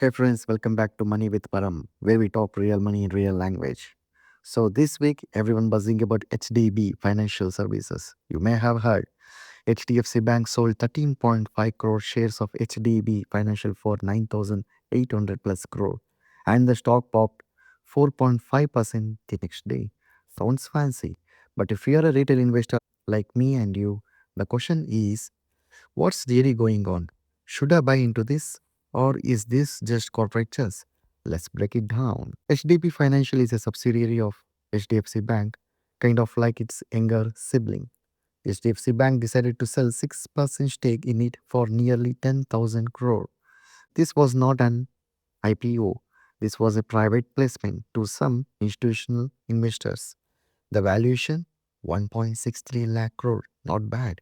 Hey friends, welcome back to Money with Param, where we talk real money in real language. So this week, everyone buzzing about HDB Financial Services. You may have heard HDFC Bank sold 13.5 crore shares of HDB Financial for 9,800 plus crore, and the stock popped 4.5% the next day. Sounds fancy, but if you're a retail investor like me and you, the question is, what's really going on? Should I buy into this? Or is this just corporate chess? Let's break it down. HDB Financial is a subsidiary of HDFC Bank, kind of like its younger sibling. HDFC Bank decided to sell 6% stake in it for nearly 10,000 crore. This was not an IPO. This was a private placement to some institutional investors. The valuation 1.63 lakh crore, not bad.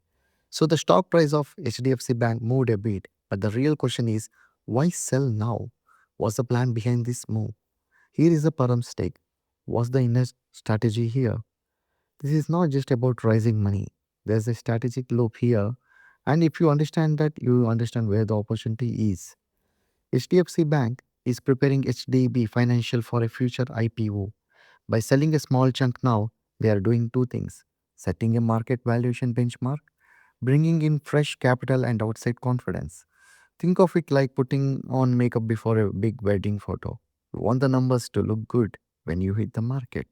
So the stock price of HDFC Bank moved a bit, but the real question is why sell now? What's the plan behind this move? Here is the Param stake. What's the inner strategy here? This is not just about raising money. There's a strategic loop here. And if you understand that, you understand where the opportunity is. HDFC Bank is preparing HDB Financial for a future IPO. By selling a small chunk now, they are doing two things: setting a market valuation benchmark, bringing in fresh capital and outside confidence. Think of it like putting on makeup before a big wedding photo. You want the numbers to look good when you hit the market.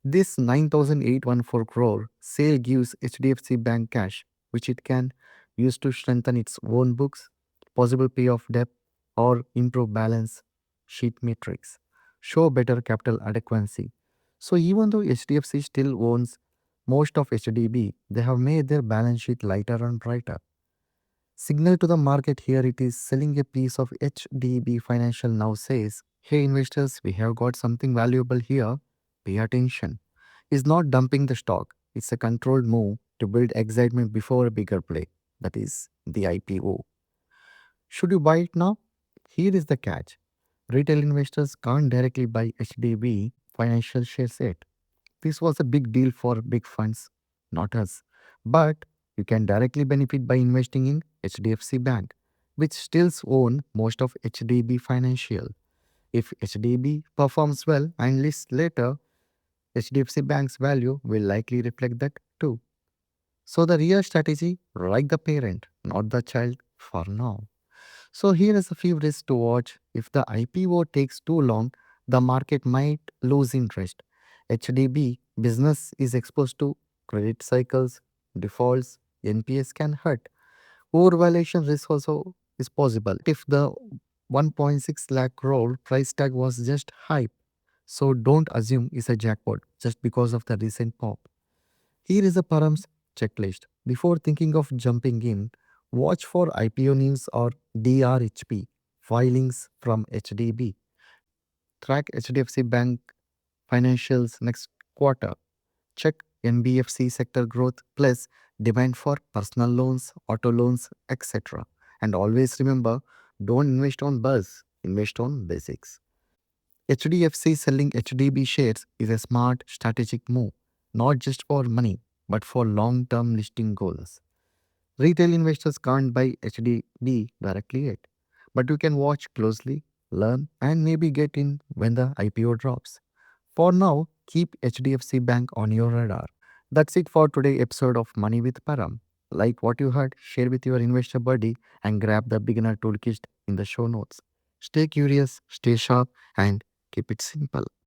This 9,814 crore sale gives HDFC Bank cash, which it can use to strengthen its own books, possible pay off debt, or improve balance sheet metrics, show better capital adequacy. So even though HDFC still owns most of HDB, they have made their balance sheet lighter and brighter. Signal to the market here it is selling a piece of HDB Financial now says, hey investors, we have got something valuable here. Pay attention. It's not dumping the stock. It's a controlled move to build excitement before a bigger play. That is the IPO. Should you buy it now? Here is the catch. Retail investors can't directly buy HDB Financial shares yet. This was a big deal for big funds, not us. But you can directly benefit by investing in HDFC Bank, which still own most of HDB Financial. If HDB performs well and lists later, HDFC Bank's value will likely reflect that too. So the real strategy, like the parent, not the child for now. So here is a few risks to watch. If the IPO takes too long, the market might lose interest. HDB business is exposed to credit cycles, defaults, NPS can hurt. Overvaluation risk also is possible. If the 1.6 lakh crore price tag was just hype, so don't assume it's a jackpot just because of the recent pop. Here is a Param's checklist. Before thinking of jumping in, watch for IPO news or DRHP filings from HDB. Track HDFC Bank financials next quarter. Check NBFC sector growth plus demand for personal loans, auto loans, etc. And always remember, don't invest on buzz, invest on basics. HDFC selling HDB shares is a smart strategic move, not just for money, but for long term listing goals. Retail investors can't buy HDB directly yet, but you can watch closely, learn, and maybe get in when the IPO drops. For now, keep HDFC Bank on your radar. That's it for today's episode of Money with Param. Like what you heard, share with your investor buddy, and grab the beginner toolkit in the show notes. Stay curious, stay sharp, and keep it simple.